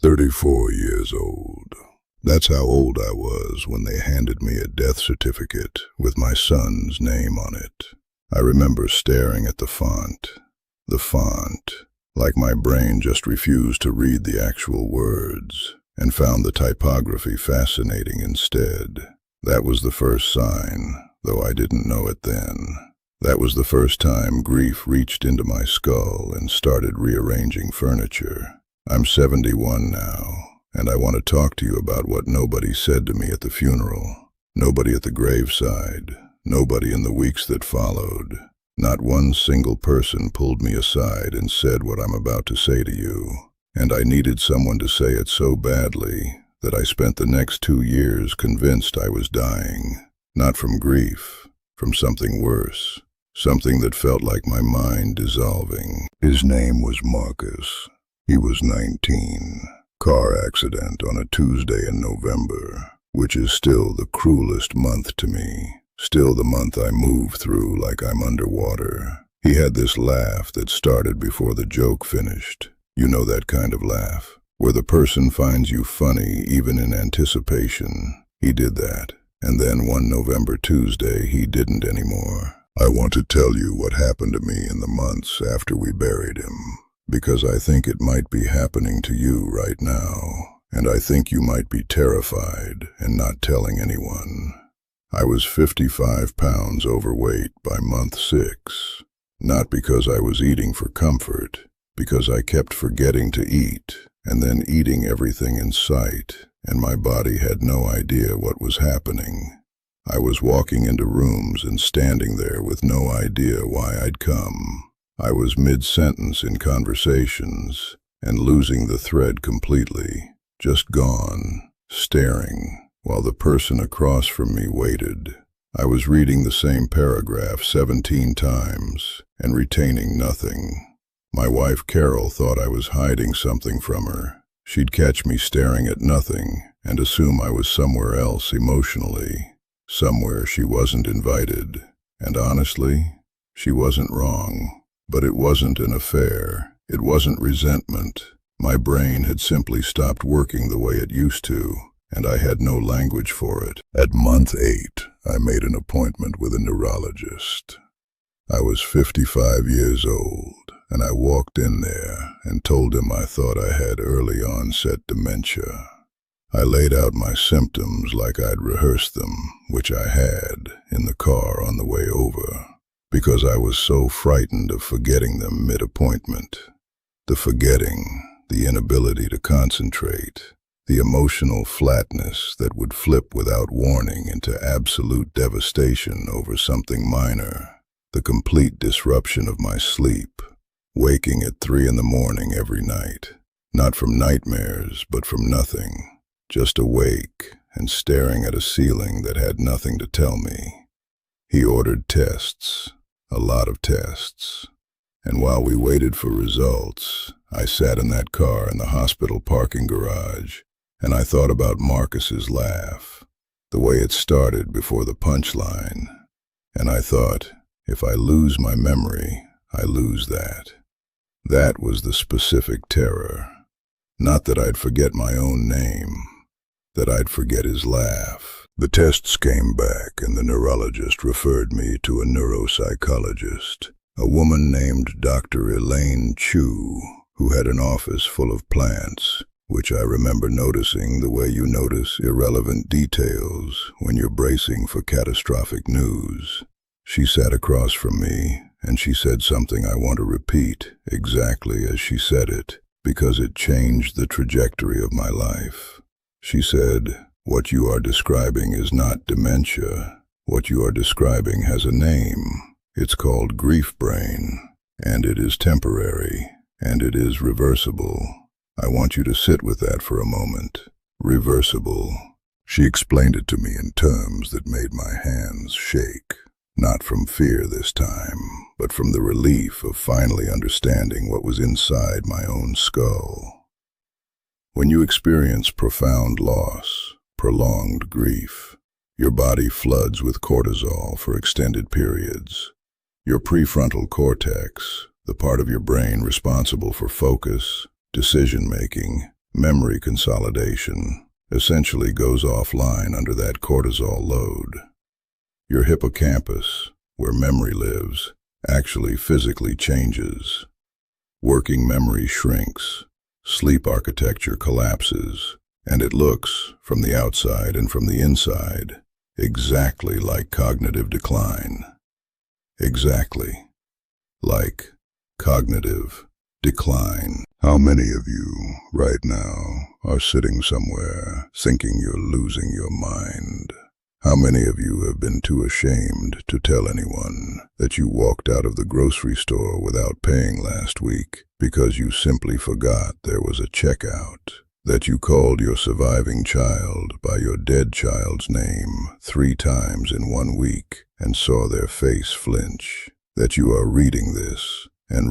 34 years old. That's how old I was when they handed me a death certificate with my son's name on it. I remember staring at the font, like my brain just refused to read the actual words, and found the typography fascinating instead. That was the first sign, though I didn't know it then. That was the first time grief reached into my skull and started rearranging furniture. I'm 71 now, and I want to talk to you about what nobody said to me at the funeral. Nobody at the graveside. Nobody in the weeks that followed. Not one single person pulled me aside and said what I'm about to say to you. And I needed someone to say it so badly that I spent the next 2 years convinced I was dying. Not from grief, from something worse. Something that felt like my mind dissolving. His name was Marcus. He was 19. Car accident on a Tuesday in November, which is still the cruelest month to me. Still the month I move through like I'm underwater. He had this laugh that started before the joke finished. You know that kind of laugh, where the person finds you funny even in anticipation. He did that, and then one November Tuesday he didn't anymore. I want to tell you what happened to me in the months after we buried him, because I think it might be happening to you right now, and I think you might be terrified and not telling anyone. I was 55 pounds overweight by month 6, not because I was eating for comfort, because I kept forgetting to eat, and then eating everything in sight, and my body had no idea what was happening. I was walking into rooms and standing there with no idea why I'd come. I was mid-sentence in conversations and losing the thread completely, just gone, staring, while the person across from me waited. I was reading the same paragraph 17 times and retaining nothing. My wife Carol thought I was hiding something from her. She'd catch me staring at nothing and assume I was somewhere else emotionally, somewhere she wasn't invited. And honestly, she wasn't wrong. But it wasn't an affair. It wasn't resentment. My brain had simply stopped working the way it used to, and I had no language for it. At month 8, I made an appointment with a neurologist. I was 55 years old, and I walked in there and told him I thought I had early onset dementia. I laid out my symptoms like I'd rehearsed them, which I had, in the car on the way over, because I was so frightened of forgetting them mid-appointment. The forgetting, the inability to concentrate, the emotional flatness that would flip without warning into absolute devastation over something minor, the complete disruption of my sleep, waking at 3 in the morning every night, not from nightmares, but from nothing, just awake and staring at a ceiling that had nothing to tell me. He ordered tests. A lot of tests. And while we waited for results, I sat in that car in the hospital parking garage, and I thought about Marcus's laugh, the way it started before the punchline. And I thought, if I lose my memory, I lose that. That was the specific terror. Not that I'd forget my own name, that I'd forget his laugh. The tests came back, and the neurologist referred me to a neuropsychologist, a woman named Dr. Elaine Chu, who had an office full of plants, which I remember noticing the way you notice irrelevant details when you're bracing for catastrophic news. She sat across from me, and she said something I want to repeat exactly as she said it, because it changed the trajectory of my life. She said, "What you are describing is not dementia. What you are describing has a name. It's called grief brain, and it is temporary, and it is reversible. I want you to sit with that for a moment. Reversible." She explained it to me in terms that made my hands shake, not from fear this time, but from the relief of finally understanding what was inside my own skull. When you experience profound loss, prolonged grief, your body floods with cortisol for extended periods. Your prefrontal cortex, the part of your brain responsible for focus, decision-making, Memory consolidation essentially goes offline under that cortisol load. Your hippocampus, where memory lives, actually physically changes. Working memory shrinks, sleep architecture collapses, and it looks, from the outside and from the inside, exactly like cognitive decline. Exactly like cognitive decline. How many of you, right now, are sitting somewhere thinking you're losing your mind? How many of you have been too ashamed to tell anyone that you walked out of the grocery store without paying last week because you simply forgot there was a checkout? That you called your surviving child by your dead child's name 3 times in 1 week and saw their face flinch? That you are reading this, and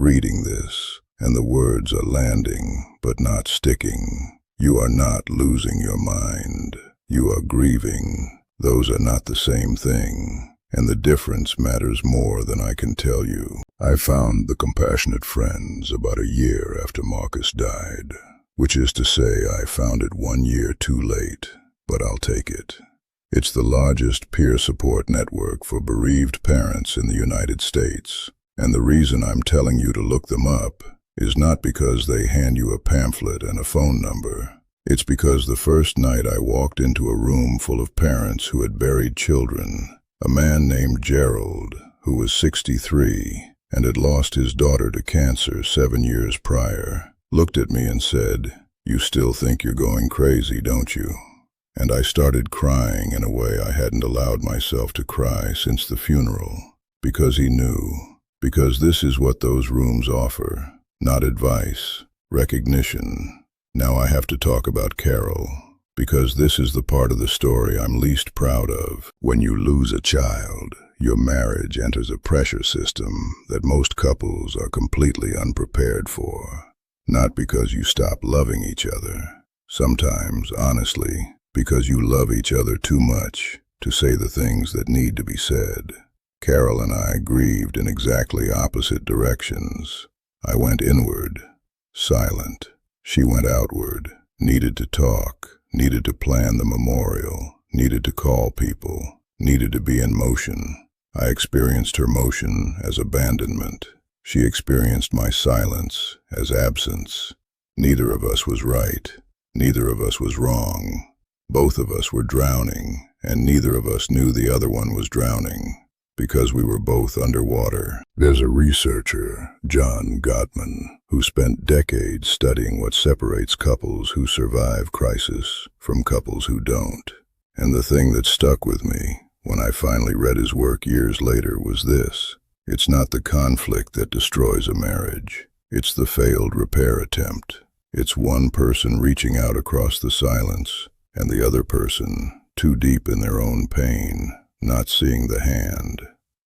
the words are landing but not sticking. You are not losing your mind. You are grieving. Those are not the same thing, and the difference matters more than I can tell you. I found the Compassionate Friends about a year after Marcus died, which is to say I found it 1 year too late, but I'll take it. It's the largest peer support network for bereaved parents in the United States, and the reason I'm telling you to look them up is not because they hand you a pamphlet and a phone number. It's because the first night I walked into a room full of parents who had buried children, a man named Gerald, who was 63 and had lost his daughter to cancer 7 years prior, looked at me and said, "You still think you're going crazy, don't you?" And I started crying in a way I hadn't allowed myself to cry since the funeral, because he knew, because this is what those rooms offer, not advice, recognition. Now I have to talk about Carol, because this is the part of the story I'm least proud of. When you lose a child, your marriage enters a pressure system that most couples are completely unprepared for. Not because you stop loving each other. Sometimes, honestly, because you love each other too much to say the things that need to be said. Carol and I grieved in exactly opposite directions. I went inward, silent. She went outward, needed to talk, needed to plan the memorial, needed to call people, needed to be in motion. I experienced her motion as abandonment. She experienced my silence as absence. Neither of us was right. Neither of us was wrong. Both of us were drowning, and neither of us knew the other one was drowning, because we were both underwater. There's a researcher, John Gottman, who spent decades studying what separates couples who survive crisis from couples who don't. And the thing that stuck with me when I finally read his work years later was this: it's not the conflict that destroys a marriage. It's the failed repair attempt. It's one person reaching out across the silence, and the other person, too deep in their own pain, not seeing the hand.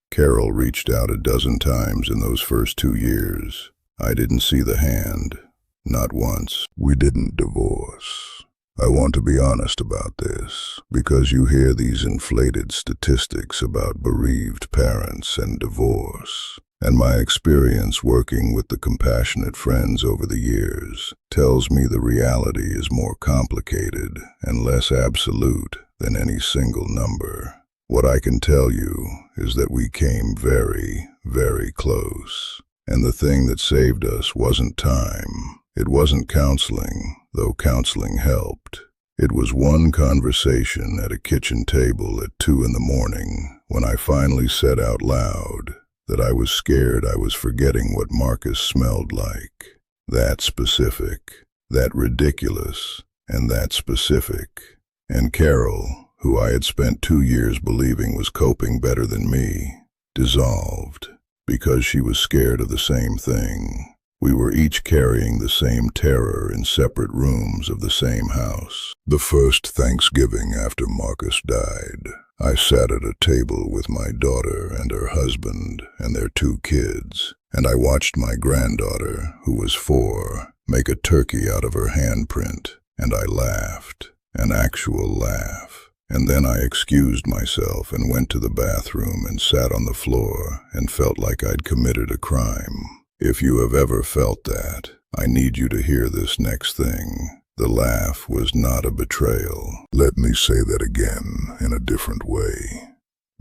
Carol reached out a dozen times in those first 2 years. I didn't see the hand, not once. We didn't divorce. I want to be honest about this, because you hear these inflated statistics about bereaved parents and divorce. And my experience working with the Compassionate Friends over the years tells me the reality is more complicated and less absolute than any single number. What I can tell you is that we came very, very close. And the thing that saved us wasn't time. It wasn't counseling, though counseling helped. It was one conversation at a kitchen table at 2 in the morning when I finally said out loud that I was scared I was forgetting what Marcus smelled like. That specific, that ridiculous, and that specific. And Carol, who I had spent 2 years believing was coping better than me, dissolved, because she was scared of the same thing. We were each carrying the same terror in separate rooms of the same house. The first Thanksgiving after Marcus died, I sat at a table with my daughter and her husband and their 2 kids, and I watched my granddaughter, who was 4, make a turkey out of her handprint, and I laughed, an actual laugh. And then I excused myself and went to the bathroom and sat on the floor and felt like I'd committed a crime. If you have ever felt that, I need you to hear this next thing. The laugh was not a betrayal. Let me say that again in a different way.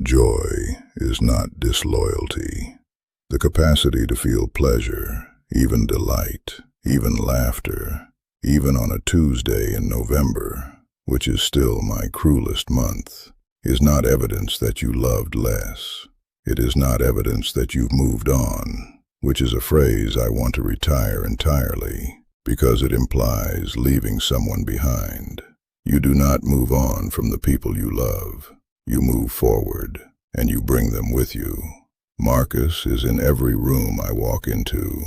Joy is not disloyalty. The capacity to feel pleasure, even delight, even laughter, even on a Tuesday in November, which is still my cruelest month, is not evidence that you loved less. It is not evidence that you've moved on, which is a phrase I want to retire entirely, because it implies leaving someone behind. You do not move on from the people you love. You move forward, and you bring them with you. Marcus is in every room I walk into.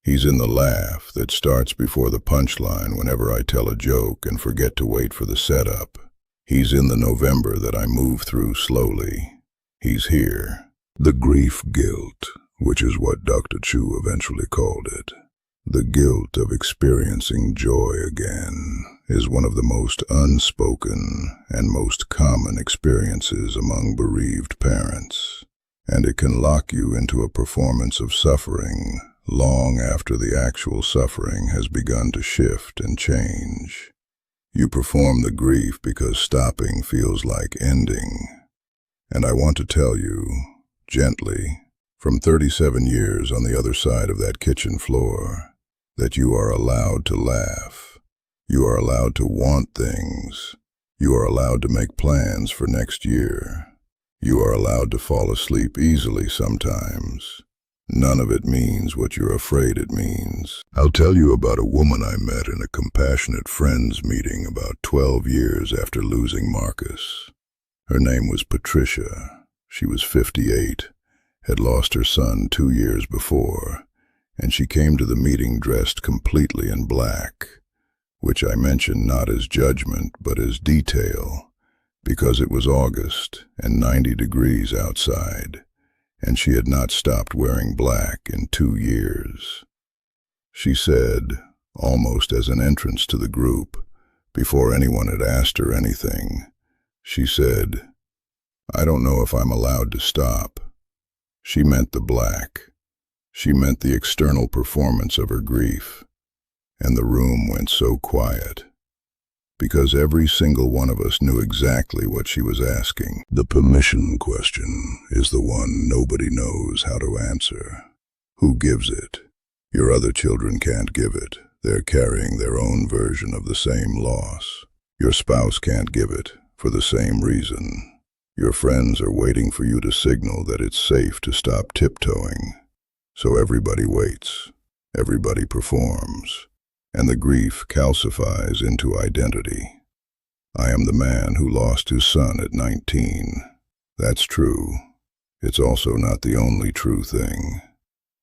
He's in the laugh that starts before the punchline whenever I tell a joke and forget to wait for the setup. He's in the November that I move through slowly. He's here. The grief guilt, which is what Dr. Chu eventually called it. The guilt of experiencing joy again is one of the most unspoken and most common experiences among bereaved parents, and it can lock you into a performance of suffering long after the actual suffering has begun to shift and change. You perform the grief because stopping feels like ending, and I want to tell you, gently, from 37 years on the other side of that kitchen floor, that you are allowed to laugh. You are allowed to want things. You are allowed to make plans for next year. You are allowed to fall asleep easily sometimes. None of it means what you're afraid it means. I'll tell you about a woman I met in a compassionate friends meeting about 12 years after losing Marcus. Her name was Patricia. She was 58, had lost her son 2 years before, and she came to the meeting dressed completely in black, which I mention not as judgment but as detail, because it was August and 90 degrees outside, and she had not stopped wearing black in 2 years. She said, almost as an entrance to the group, before anyone had asked her anything, she said, "I don't know if I'm allowed to stop." She meant the black. She meant the external performance of her grief, and the room went so quiet, because every single one of us knew exactly what she was asking. The permission question is the one nobody knows how to answer. Who gives it? Your other children can't give it. They're carrying their own version of the same loss. Your spouse can't give it for the same reason. Your friends are waiting for you to signal that it's safe to stop tiptoeing. So everybody waits, everybody performs, and the grief calcifies into identity. I am the man who lost his son at 19. That's true. It's also not the only true thing.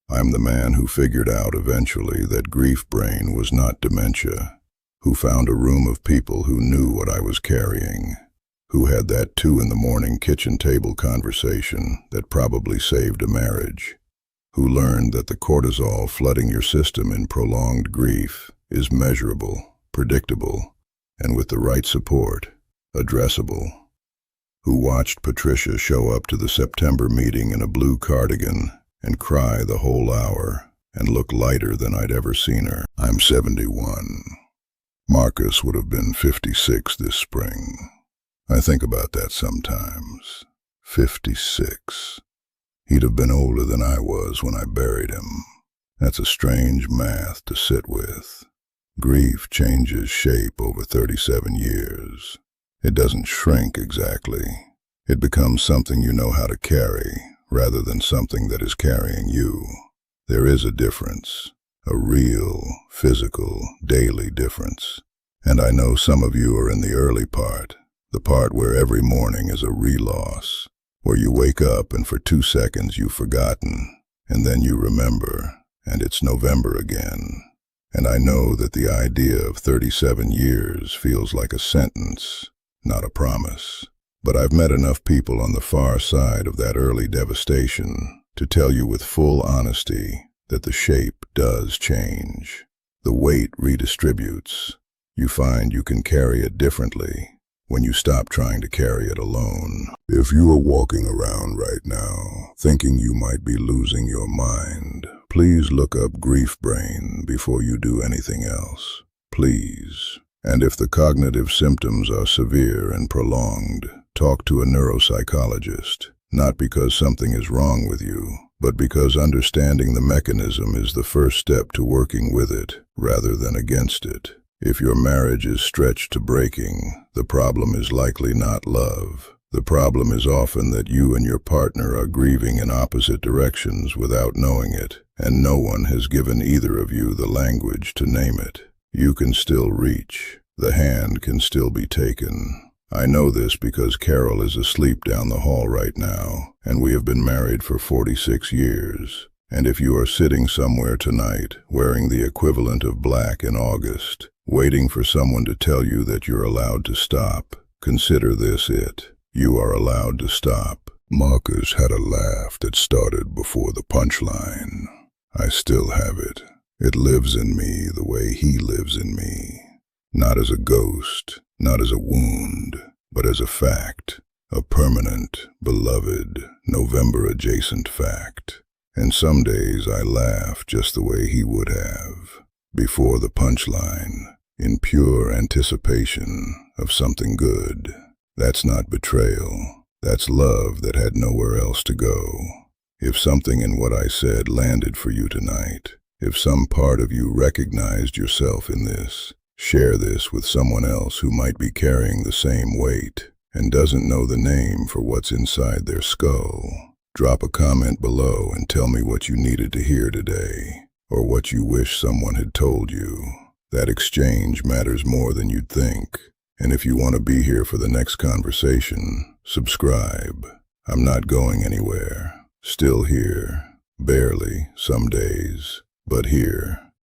I'm the man who figured out eventually that grief brain was not dementia, who found a room of people who knew what I was carrying, who had that 2 a.m. kitchen table conversation that probably saved a marriage, who learned that the cortisol flooding your system in prolonged grief is measurable, predictable, and with the right support, addressable, who watched Patricia show up to the September meeting in a blue cardigan and cry the whole hour and look lighter than I'd ever seen her. I'm 71. Marcus would have been 56 this spring. I think about that sometimes. 56. He'd have been older than I was when I buried him. That's a strange math to sit with. Grief changes shape over 37 years. It doesn't shrink exactly. It becomes something you know how to carry, rather than something that is carrying you. There is a difference, a real, physical, daily difference. And I know some of you are in the early part, the part where every morning is a re-loss, where you wake up and for 2 seconds you've forgotten, and then you remember, and it's November again. And I know that the idea of 37 years feels like a sentence, not a promise. But I've met enough people on the far side of that early devastation to tell you with full honesty that the shape does change. The weight redistributes. You find you can carry it differently when you stop trying to carry it alone. If you are walking around right now thinking you might be losing your mind, please look up grief brain before you do anything else. Please. And if the cognitive symptoms are severe and prolonged, talk to a neuropsychologist, not because something is wrong with you, but because understanding the mechanism is the first step to working with it rather than against it. If your marriage is stretched to breaking, the problem is likely not love. The problem is often that you and your partner are grieving in opposite directions without knowing it, and no one has given either of you the language to name it. You can still reach. The hand can still be taken. I know this because Carol is asleep down the hall right now, and we have been married for 46 years. And if you are sitting somewhere tonight, wearing the equivalent of black in August, waiting for someone to tell you that you're allowed to stop, consider this it. You are allowed to stop. Marcus had a laugh that started before the punchline. I still have it. It lives in me the way he lives in me. Not as a ghost, not as a wound, but as a fact. A permanent, beloved, November-adjacent fact. And some days I laugh just the way he would have, before the punchline, in pure anticipation of something good. That's not betrayal. That's love that had nowhere else to go. If something in what I said landed for you tonight, if some part of you recognized yourself in this, share this with someone else who might be carrying the same weight and doesn't know the name for what's inside their skull. Drop a comment below and tell me what you needed to hear today, or what you wish someone had told you. That exchange matters more than you'd think. And if you want to be here for the next conversation, subscribe. I'm not going anywhere. Still here. Barely, some days, but here.